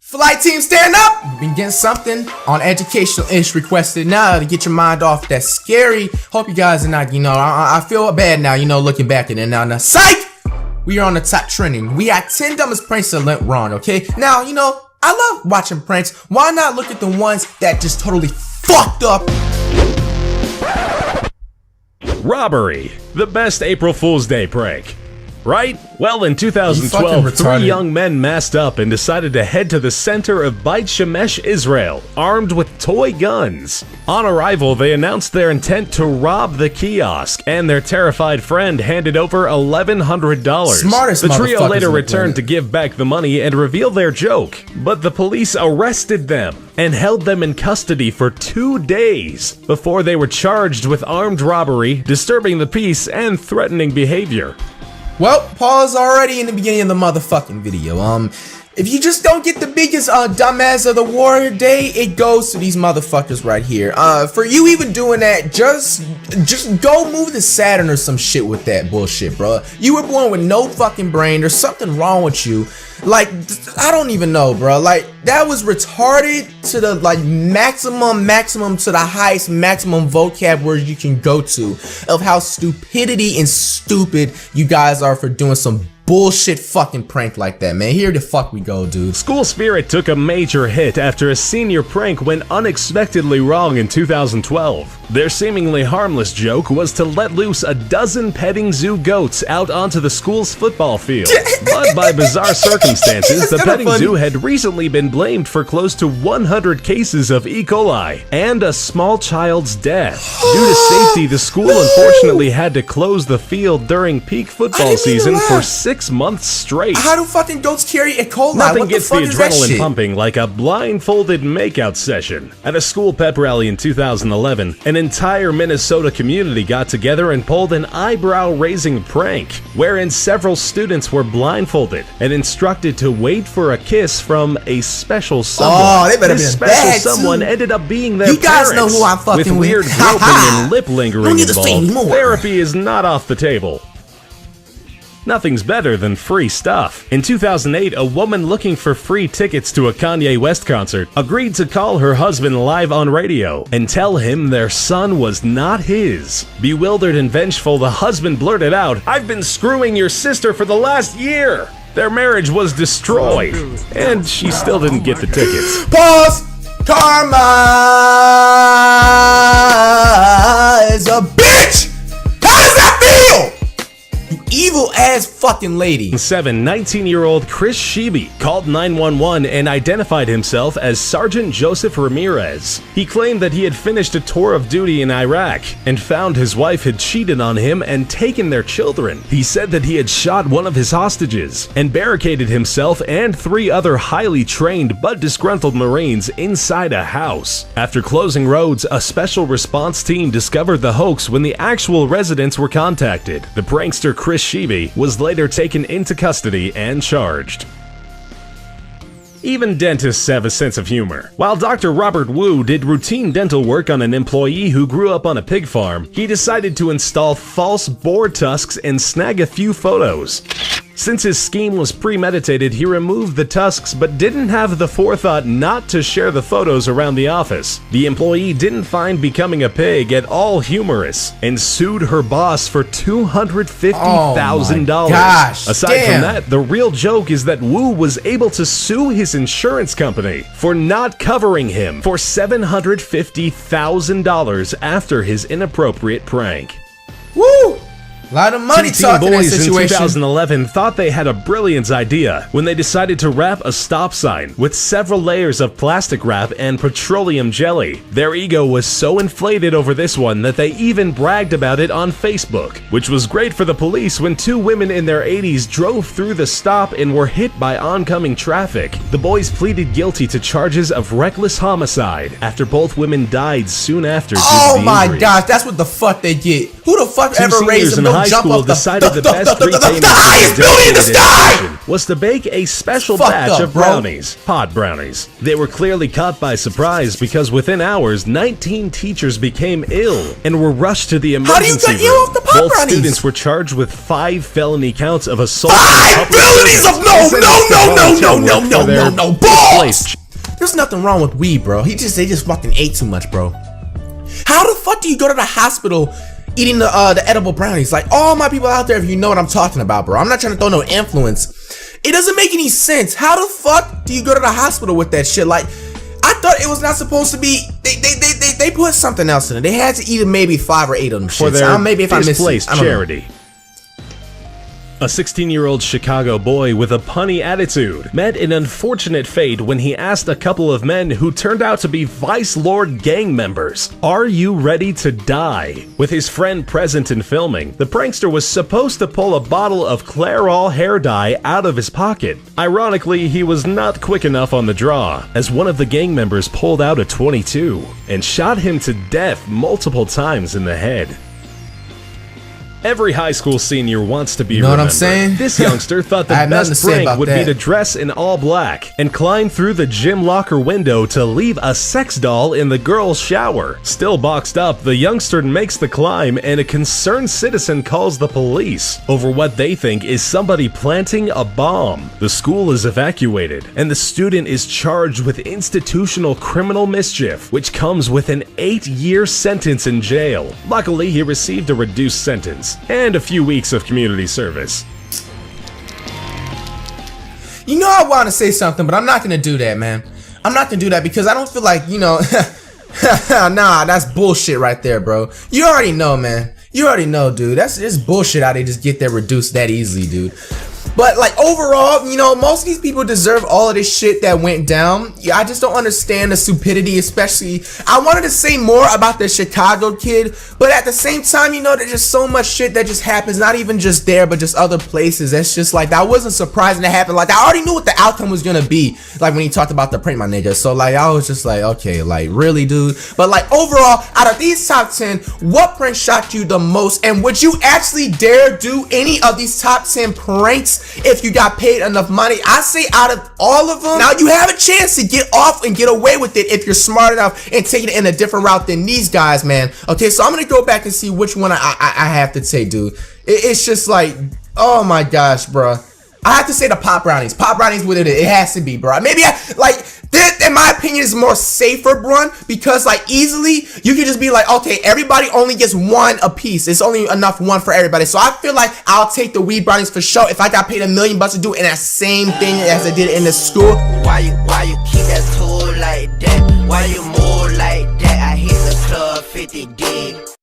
Flight team, stand up! You've been getting something on educational-ish requested now to get your mind off that scary. Hope you guys are not, I feel bad now, looking back at it now. Psych! We are on the top trending. We got 10 dumbest pranks that went wrong, okay? Now, I love watching pranks. Why not look at the ones that just totally fucked up? Robbery, the best April Fool's Day prank. Right? Well, in 2012, 3 young men masked up and decided to head to the center of Beit Shemesh, Israel, armed with toy guns. On arrival, they announced their intent to rob the kiosk, and their terrified friend handed over $1,100. Smartest the trio motherfuckers later in the returned to give back the money and reveal their joke, but the police arrested them and held them in custody for 2 days before they were charged with armed robbery, disturbing the peace, and threatening behavior. Well, pause already in the beginning of the motherfucking video. If you just don't get the biggest dumbass of the warrior day, it goes to these motherfuckers right here. For you even doing that, just go move to Saturn or some shit with that bullshit, bro. You were born with no fucking brain. There's something wrong with you. Like, I don't even know, bro. Like, that was retarded to the maximum to the highest maximum vocab word you can go to of how stupidity and stupid you guys are for doing some bullshit fucking prank like that, man. Here the fuck we go, dude. School spirit took a major hit after a senior prank went unexpectedly wrong in 2012. Their seemingly harmless joke was to let loose a dozen petting zoo goats out onto the school's football field. But by bizarre circumstances, the petting zoo had recently been blamed for close to 100 cases of E. coli and a small child's death. Due to safety, the school unfortunately had to close the field during peak football season for 6 months straight. How do fucking goats carry E. coli? Nothing gets the adrenaline pumping like a blindfolded makeout session. At a school pep rally in 2011, an entire Minnesota community got together and pulled an eyebrow-raising prank, wherein several students were blindfolded and instructed to wait for a kiss from a special someone. Oh, they better be this special someone ended up being their parents. You guys parents, know who I'm fucking with weird groping and lip lingering involved. Therapy is not off the table. Nothing's better than free stuff. In 2008, a woman looking for free tickets to a Kanye West concert agreed to call her husband live on radio and tell him their son was not his. Bewildered and vengeful, the husband blurted out, "I've been screwing your sister for the last year." Their marriage was destroyed, and she still didn't get the tickets. Pause! Karma is a bitch! How does that feel? Evil ass fucking lady. 19-year-old Chris Sheeby called 911 and identified himself as Sergeant Joseph Ramirez. He claimed that he had finished a tour of duty in Iraq and found his wife had cheated on him and taken their children. He said that he had shot one of his hostages and barricaded himself and 3 other highly trained but disgruntled Marines inside a house. After closing roads, a special response team discovered the hoax when the actual residents were contacted. The prankster Chris Sheeby was later taken into custody and charged. Even dentists have a sense of humor. While Dr. Robert Wu did routine dental work on an employee who grew up on a pig farm, he decided to install false boar tusks and snag a few photos. Since his scheme was premeditated, he removed the tusks but didn't have the forethought not to share the photos around the office. The employee didn't find becoming a pig at all humorous and sued her boss for $250,000. Oh my gosh, Aside from that, the real joke is that Wu was able to sue his insurance company for not covering him for $750,000 after his inappropriate prank. Woo! A lot of money talking in that situation. situation. In 2011 thought they had a brilliant idea when they decided to wrap a stop sign with several layers of plastic wrap and petroleum jelly. Their ego was so inflated over this one that they even bragged about it on Facebook, which was great for the police when 2 women in their 80s drove through the stop and were hit by oncoming traffic. The boys pleaded guilty to charges of reckless homicide after both women died soon after due to the Oh my injuries. gosh, that's what the fuck they get. Who the fuck Two ever raised seniors them? in No high jump school off the decided the best repayment the highest building in the sky was to bake a special Fuck batch up, of bro. brownies, pot brownies. They were clearly caught by surprise because within hours, 19 teachers became ill and were rushed to the How do you emergency get ill room. off the pot Both brownies? students were charged with 5 felony counts of assault. 5 felonies of no balls. There's nothing wrong with weed, bro. They just fucking ate too much, bro. How the fuck do you go to the hospital eating the edible brownies? Like, all my people out there, if you know what I'm talking about, bro. I'm not trying to throw no influence. It doesn't make any sense. How the fuck do you go to the hospital with that shit? Like, I thought it was not supposed to be. They put something else in it. They had to eat maybe 5 or 8 of them For shits. their Maybe if I missed displaced it, I don't know. charity. A 16-year-old Chicago boy with a punny attitude met an unfortunate fate when he asked a couple of men who turned out to be Vice Lord gang members, "Are you ready to die?" With his friend present and filming, the prankster was supposed to pull a bottle of Clairol hair dye out of his pocket. Ironically, he was not quick enough on the draw, as one of the gang members pulled out a .22 and shot him to death multiple times in the head. Every high school senior wants to be know what I'm remembered. saying? This youngster thought the I have nothing to best say prank about would be that. to dress in all black and climb through the gym locker window to leave a sex doll in the girls' shower. Still boxed up, the youngster makes the climb and a concerned citizen calls the police over what they think is somebody planting a bomb. The school is evacuated and the student is charged with institutional criminal mischief, which comes with an 8-year sentence in jail. Luckily, he received a reduced sentence and a few weeks of community service. You know, I want to say something, but I'm not gonna do that, man. I'm not gonna do that because I don't feel like, you know, nah, that's bullshit right there, bro. You already know, man. You already know, dude. That's just bullshit how they just get that reduced that easily, dude. But like overall, you know, most of these people deserve all of this shit that went down. Yeah, I just don't understand the stupidity, especially. I wanted to say more about the Chicago kid, but at the same time, you know, there's just so much shit that just happens, not even just there, but just other places. That's just like, that wasn't surprising to happen. Like, I already knew what the outcome was gonna be, like when he talked about the prank, my nigga. So like, I was just like, okay, like really, dude. But like overall, out of these top 10, what prank shocked you the most? And would you actually dare do any of these top 10 pranks if you got paid enough money? I say out of all of them, now you have a chance to get off and get away with it if you're smart enough and taking it in a different route than these guys, man. Okay, so I'm gonna go back and see which one I have to take, dude. It's just like, oh my gosh, bro. I have to say the pop brownies. Pop brownies with it. It has to be, bro. Maybe this, in my opinion, is more safer, bro, because like easily you can just be like, okay, everybody only gets one a piece. It's only enough one for everybody. So I feel like I'll take the weed brownies for sure if I got paid $1 million to do it in that same thing as I did in the school. Why you keep that tool like that? Why you move like that? I hit the club 50 deep.